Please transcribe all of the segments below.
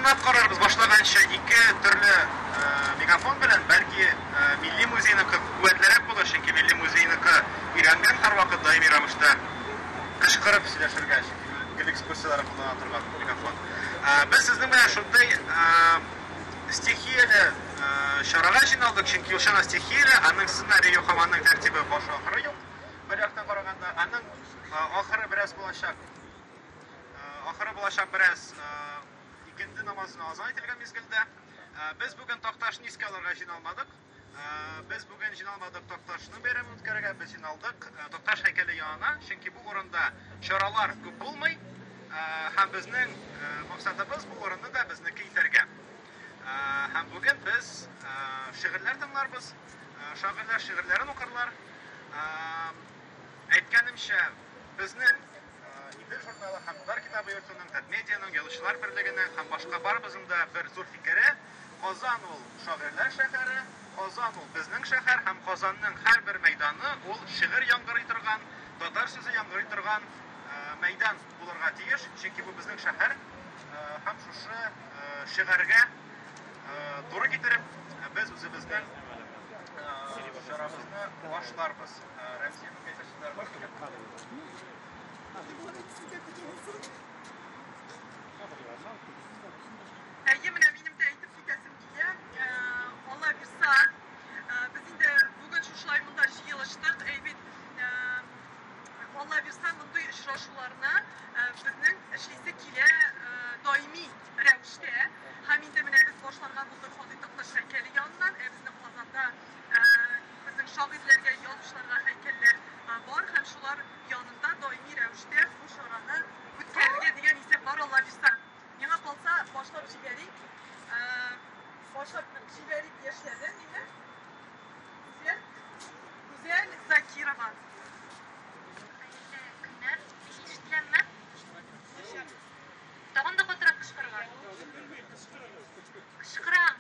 Сынап карарбыз башлаганча ике төрле мегафон белән, бәлки милли музейныкы куәтлерәк булыр, чөнки милли музейныкы өйрәнгән һәрвакыт даими рәвештә кычкырып сөйләшергә, гел экскурсиялар кылына торган мегафон. Без сезнең белән шундый стихияле чарага җыйналдык, чөнки ул чара стихияле, аның сценарии юк, аның тәртибе башы ахыры юк. Бер яктан караганда, аның ахыры бераз булачак. Ахыры булачак бераз икенде намазын азан ителгән мизгелдә. Без бүген Такташны искә алырга җыйналмадык. Без бүген җыйналмадык Такташны бәйрәм үткәрергә, без җыйналдык Такташ һәйкәле янына, чөнки бу урында чаралар күп булмый. Һәм безнең максатыбыз бу урынны да безнеке итәргә. Һәм бүген без шигырьләр тыңларбыз, шагыйрьләр шигырьләрен укырлар. Әйткәнемчә, безнең Идел журналы һәм Удар китабы йортының, Татмедианың, Язучылар берлегенең һәм башка барыбызның да бер зур фикере, Казан ул шагыйрьләр шәһәре, Казан ул безнең шәһәр һәм Казанның һәрбер мәйданы ул шигырь яңгырый торган, татар сүзе яңгырый торган мәйдан булырга тиеш, чөнки бу безнең шәһәр һәм шушы шигырьгә туры китереп без үзебезнең чарабызны башларбыз. Россиянең әйтүчеләре бар. Yemin eminim de eğitim fitessim diye. Allah bir saat. Biz de bugün şu şulaymında yığılıştık. Eyvin Allah bir saat bundu işraşularına bizning işlisi kile daimi rəvişdə həmin də biz başlarga bulduk Fatih Toktaş heykeli yanından. Bizning Kazanda bizning şagirlərə yazmışlarga heykeller var. Hem şular yanında daimi rəvişdə bu şarаны ütkərgə degan ise var Allah bir saat. Yana kalsa başka bir şey vereyim. Başka bir şey vereyim yaşadı değil mi? Güzel. Güzel Zakirova. Günler işitilenme. Tağında fotoğraf kışkırılar. Kışkıram.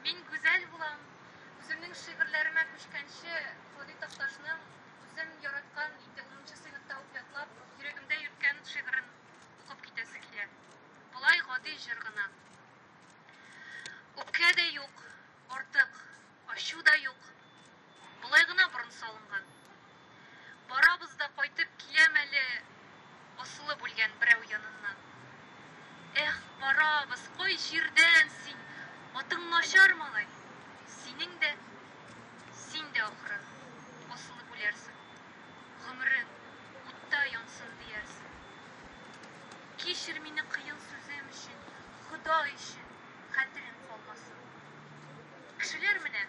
Men güzel bulam. Özümnün şiirlerime köşkenşi Fatih Toktaş'ның özüm yaratkan 10. sınıfta okuyatlap yüreğimde yürütken şiirin okup gitesi kiler. Bulay gadi jırgına. Öpke de yok, artık aşu da yok. Bulay gına burun salıngan. Barabızda kaytıp kilemeli asılı bulgen birəv yanından. Barabız, koy jirden sin, atın naşar malay. Senin de, sin de ahırı asılı bulersin. Gımrın, utta yansın diyersin. Keşir meni kıyın sözüm için, Xuda için, xatirin kalmasın. Kişiler mine,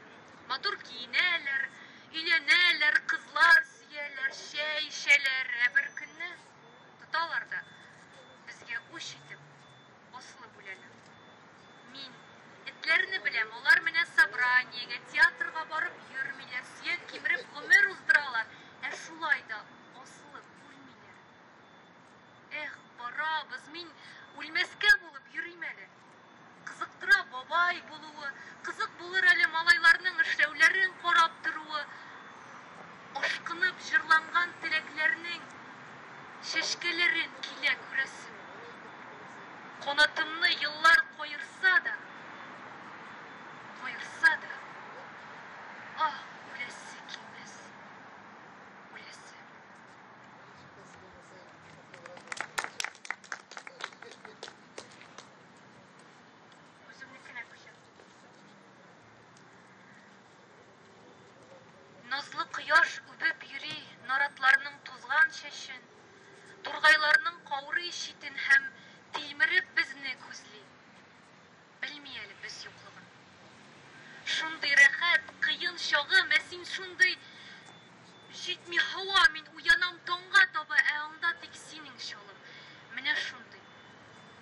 matur giyineler, ileneler, kızlar siyeler, şey işeler, bir günne tutalar da bizge uş itip asılı buleler. Min etlerini bilem, onlar mine sabraniyege, tiyatrga barıp yürümeler, siyet kimirip ömer uzdıralar. Şulay da asılı bulmiler. Barabız, min ulmeske bulup yürüymeli. Kızıktıra babay buluğu, kızık bulur ali malaylarının işlevlerin korap duruğu, aşkınıp jırlangan tileklerinin şeşkelerin kile küresin. Konatımını yıllar koyursa da, ulesi kimez, ulesi. Nazlı kıyaş übüp yürü, naratlarının tuzgan şeşin, turgaylarının kavru işitin hem tilmirip bizni kuzli. Bilmeyeli biz yoklığın. Şunday rahat, kıyın şağı mesin şunday jitmi hava min uyanam tonga taba ayağında tiksinin şalım. Mine şunday,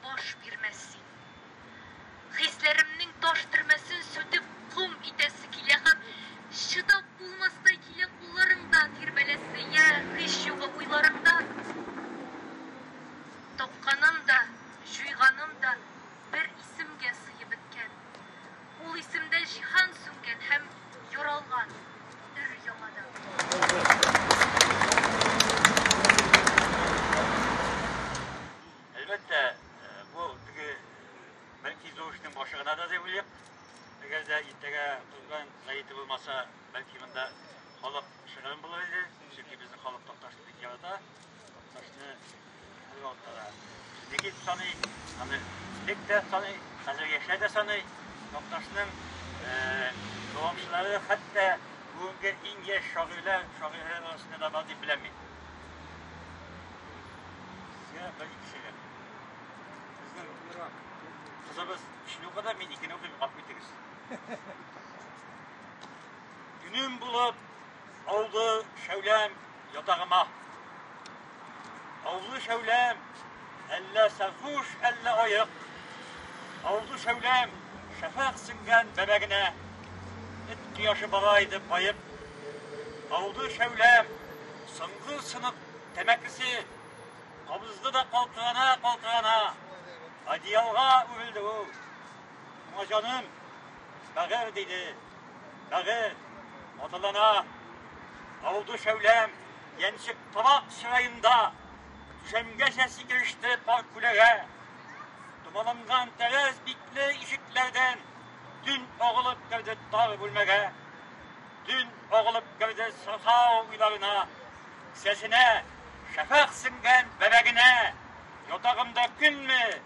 boş birmesin. Hislerimnin taştırmasın sütüp kum itesi kile hem şıdap bulmasta kile kullarımda tirbelesi ya hiç yoga uylarımda. Topkanım da, juyganım da bir isimge sıyı bitken. Ol isimde jihan süngen hem yoralgan ür yamada. Elbette bu soğuşun boşluğuna da zevliyor. Eğer de ittige tutgan zayıtı bulmasa belki bunda halk şırın bulurdu. Çünkü bizim halk toptaşlık yarada. Toptaşlığı bu ortada. Dikit sanı, hani dikte sanı, hazır yaşayda sanı, toptaşlığın doğumçuları hatta bugün ince şahılar arasında da bazı bilemeyin. Size böyle iki şeyler. Sizin kızımız şimdi o kadar ikini okuyup kapıydınız. Günüm bulup oldu şevlem yatağıma. Oldu şevlem elle sarhoş elle ayık. Oldu şevlem şafak singen bebeğine. İt yaşı balaydı bayıp. Oldu şevlem sıngı sınıp temeklisi. Kabızdı da kalkağına. Adiyalga ürüldü o. Ama canım, bağır dedi. Bağır, otalana. Oldu şevlem, gençlik tabak sırayında. Düşemge sesi girişti parkulere. Dumanlangan terez bikli ışıklardan. Dün oğulup girdi dar bölmege. Dün oğulup girdi sırta uylarına. Sesine, şafak singen bebeğine. Yotağımda gün mü?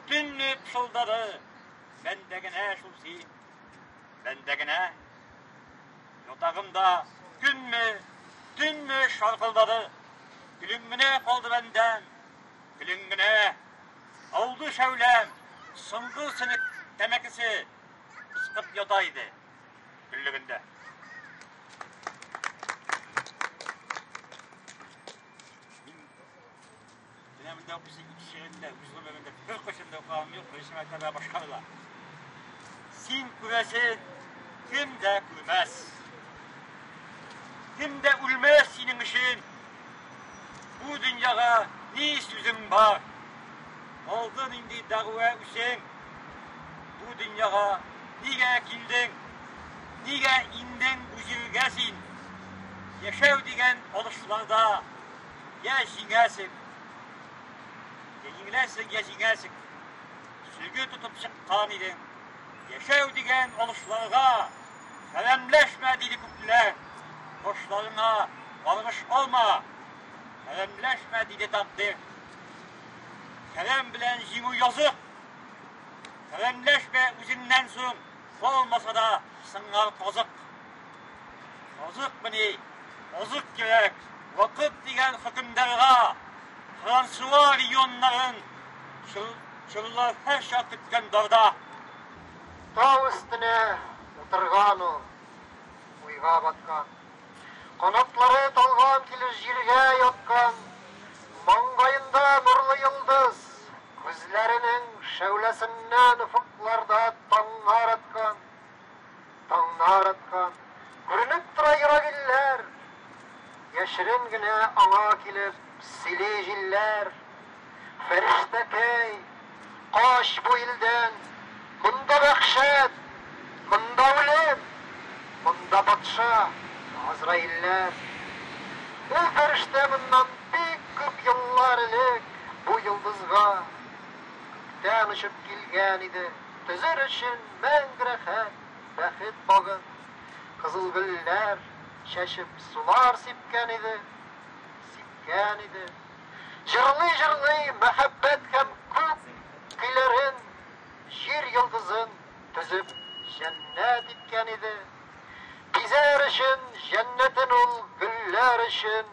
Dün mü pışıldadı? Bendegine şulsi. Bendegine. Yotağımda gün mü? Dün mü şarkıldadı? Gülüngüne kaldı benden. Gülüngüne. Oldu şevlem. Sıngı sınık temekisi. Sıkıp yotaydı. Güllüğünde. Döneminde okuysa iki şehirde, yüzlü bölümünde, bir koşunda okuyalım yok, resim mertebe başkanılar. Sin küvesin, kim de kümez. Kim de ülmez senin işin. Bu dünyaya nis yüzün var. Aldın indi dağıya üsen. Bu dünyaya niye kildin, niye indin üzülgesin. Yaşav diyen oluşlarda yaşingesin. Yaşingesin. Sülgü tutup çıkkan idin. Yaşav diyen oluşlarga kalemleşme dedi küpler. Boşlarına varmış olma. Kalemleşme dedi takdir. Kalem bilen jimu yazık. Kalemleşme üzünden soğuk. Olmasa da sıngar kozuk. Kozuk beni, kozuk gerek. Vakit diyen hükümdarga. Fransuva milyonların çıllar her şart etken darda. Tağ üstüne oturganu, uyga bakkan. Kanatları dalgan kilir jirge yatkan. Mangayında nurlu yıldız. Gözlerinin şevlesinden ufuklarda tanlar atkan. Görünüp tura giller. Yaşırın güne ana kilip silejiller. Ferişte key, kaş bu ilden. Bunda vahşet, bunda ölüm, bunda batşa, Azrailler. Bu ferişte bundan pek köp yıllar ilik bu yıldızga tanışıp gelgen idi. Tüzür için mengrehet, bəxit bağı, kızıl güller şaşıp sular sipken idi. Jırlı mehabbet hem kök kilerin jir yıldızın tüzüp cennet itken idi. Bizer için cennetin ol güller için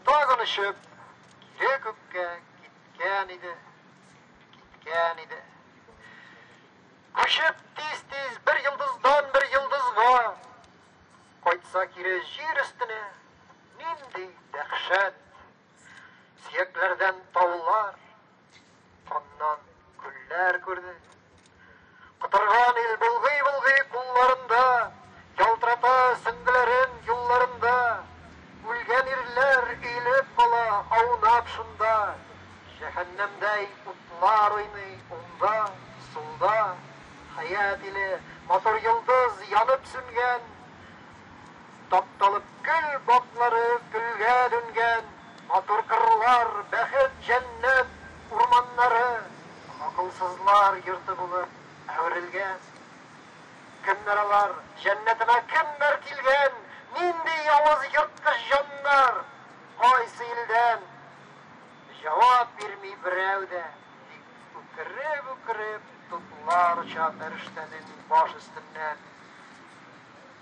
dağınışıp gire kökke gitken idi. Kuşup tiz bir yıldızdan bir yıldızga koytsa kire jir üstüne nindi dehşet. Siyeklerden tavlar, kandan güller gördü. Kıtırgan il bılgıy kullarında, yaltırata sindilerin yollarında, ülgen irler eğilip kala avunap şunda, cehennemdey utlar oynay onda, solda, hayat ile motor yıldız yanıp süngen, taptalıp gül bakları gülge döngen, motor kırlar, bəxet, cennet, urmanları, Akılsızlar yurtu bulup öğrilgen. Kimler alar, cennetime kimler kilgen, nindi yavuz yırtkış canlar, qaysı ilden. Cevap vermey birevde, ükrep tuttular uça periştenin baş üstünden.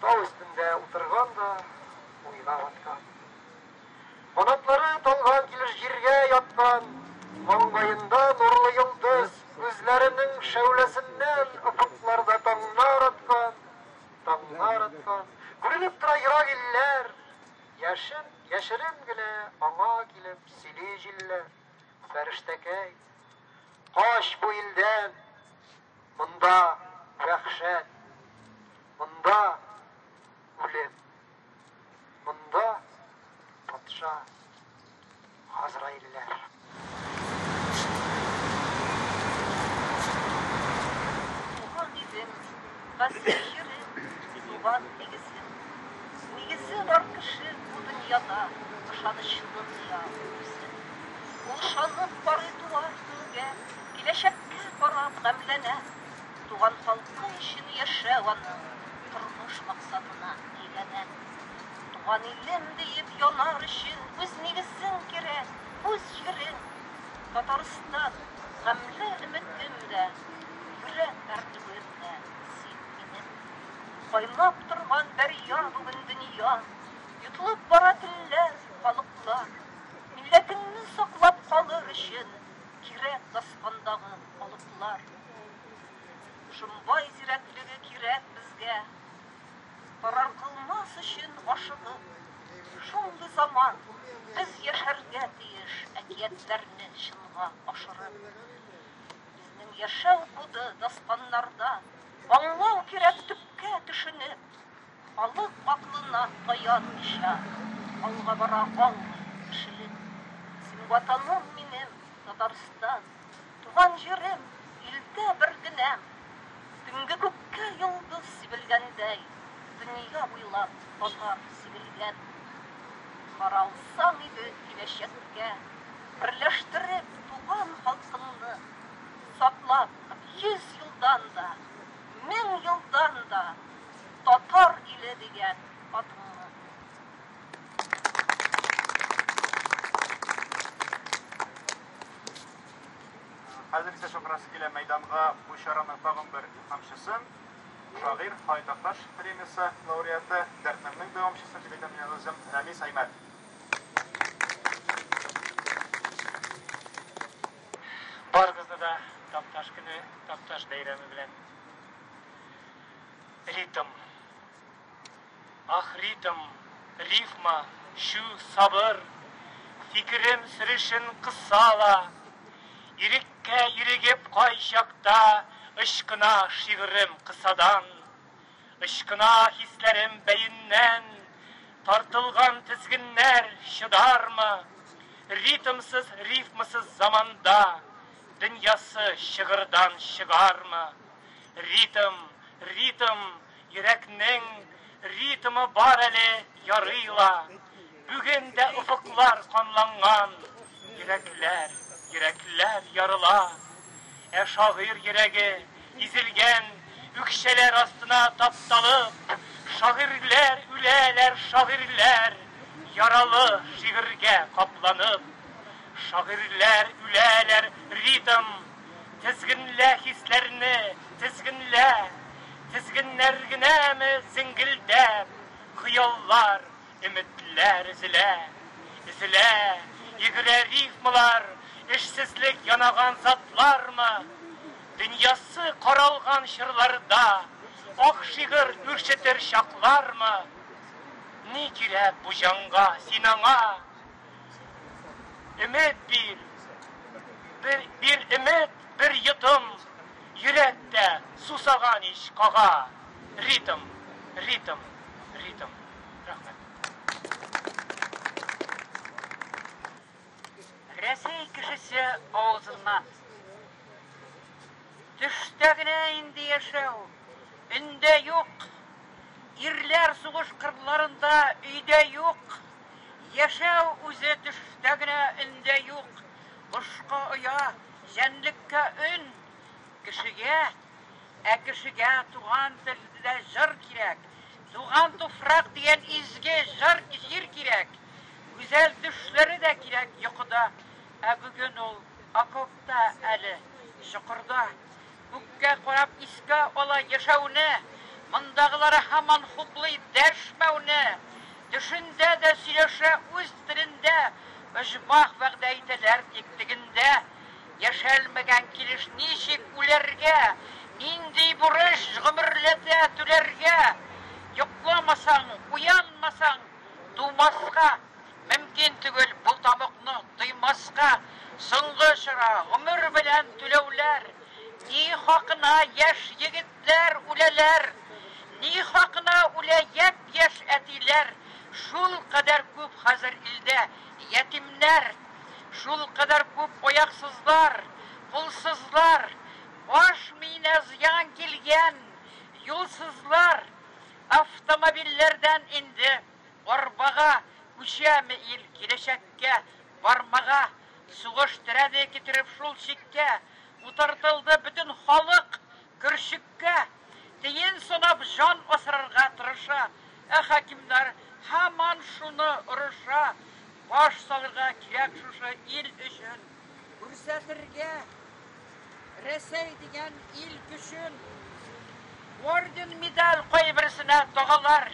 Dağ üstünde oturganda uyga batkan. Kanatları tolgan kilir jirge yatkan, mangayında nurlu yıldız, gözlerinin şevlesinden ufuklarda tağlar atkan. Görünüp tura yırak iller, yaşırın güne ana kilip sili jiller. Feriştekey, kaş bu ilden, mında vahşet, mında ölüm, mında patşa Azrailler. Tuhan bizim vazgeçirin, tuhan nigisi var kişi bu dünyada, ışanışlı ya ölsün. Uşanıp barı duvardığı, kileşekке barab gamlene, tuhan halkı işini yaşavanın, turmuş maksadına eylenen. Tuhan ilim deyip yanar işin, öz nigisin kire, öz yirin. Tataristan, gamle ümitimde, yürek derdimde, sevginim. Kaynap durgan derya bugün dünya, yutulup bara diller, balıklar. Milletini saklap kalır için, kirek daskandağı balıklar. Şumbay ziretligi kirek bizge, zarar kılmaz için aşığı. Şunlu zaman biz yaşarga deyiş ekiyetlerini şınğa aşırıp. Bizning yaşav kudu daskanlarda, anlav kirek tüpke düşünüp, alıp aklına tayan işe, alga bara algı kişilik. Sin vatanım minim Tataristan, tuğan jirim, ilde bir günem. Dünge kökke yıldız sibilgendey, dünya buylap batar sibilgen. Karalsam idi kileşekке, birleştirip tuğan halkını, saklap 100 yıldan da, 1000 yıldan da, Tatar ile diyen adını. Hazır ise çok rastgele kile meydanға bu şaranın tağın bir ilhamçısı, şair Haytaktaş premiyası laureatı, Dertnamның devamçısı Cibeyden Minalızım Ramiz Aymet. Bargızda da Taptaş günü, Taptaş beyremi bilen. Ritim. Ah ritim, rifma, şu sabır, fikrim sürüşün kısala. İrikke irigip kayşakta, ışkına şiirim kısadan. Işkına hislerim beyinden, tartılgan tizginler şıdar mı? Ritimsiz, rifmisiz zamanda, dünyası şığırdan şıgar mı? Ritim, yüreknin ritmi bar eli yarıyla. Bugün de ufuklar kanlangan, yürekler yarıla. Şair yüreği izilgen, ükşeler astına taptalıp, şairler, üleler, şairler, yaralı şiirge kaplanıp, şairler, üleler, ritim, tizginle hislerini, tizginler gine mi zingildep, hıyallar, ümitler izile, yigire rifmalar, işsizlik yanagan zatlar mı? Dünyası karalgan şırlarda, ok şiir ürşetir şaklar mı? Ne kire bu janga sinanga? Ümit bir ümit, bir yıtım, yürekte susagan iş kağa. Ritim. Rahmet. Resey kişisi ağzından. Düştegine indi yaşav, inde yok. İrler suğuş kırlarında üyde yok. Yaşav uze düştegine inde yok. Kuşka uya, Жәнлікке үн, кішіге, кішіге туған тілді жыр керек. Туған туфрақ деген изге жыр керек. Güzel düşleri de керек yuqıda. Bugün ol akopta әлі шұқырда. Көкке қорап иска оla yaşауны, мұндағылары хаман хуплый дәшмәуні. Düşünde de сөйлеше өз тілінде, ұжмақ вәғдәйтелер тектігінде. Yaşalmagan kelish neshik ularga, nindey burish g'umurlata tularga. Yo'qlamasang, uyanmasang, tumasqa, mumkin tugul bu tomoqni tuymasqa. So'nggi shira umr bilan to'lovlar, ni haqına yash yigitlar ulalar, ni haqına ula yap-yash atilar. Shul qadar ko'p hozir ilda yetimlar. Şul kadar köp oyaksızlar, pulsızlar, baş mine ziyan gelgen, yolsuzlar, avtomobillerden indi, orbağa, kuşami il kileşekke, varmağa, suğuş tirade getirip şul şikke, utartıldı bütün halık, kürşükke, deyin sonap can osrarga tırışa, hakimler hemen şunu ırışa, baş salırga kirek şuşa il üçün, Күрсәтергә Рәсәй дигән ил көчен, орден медаль кайберсенә тагылар.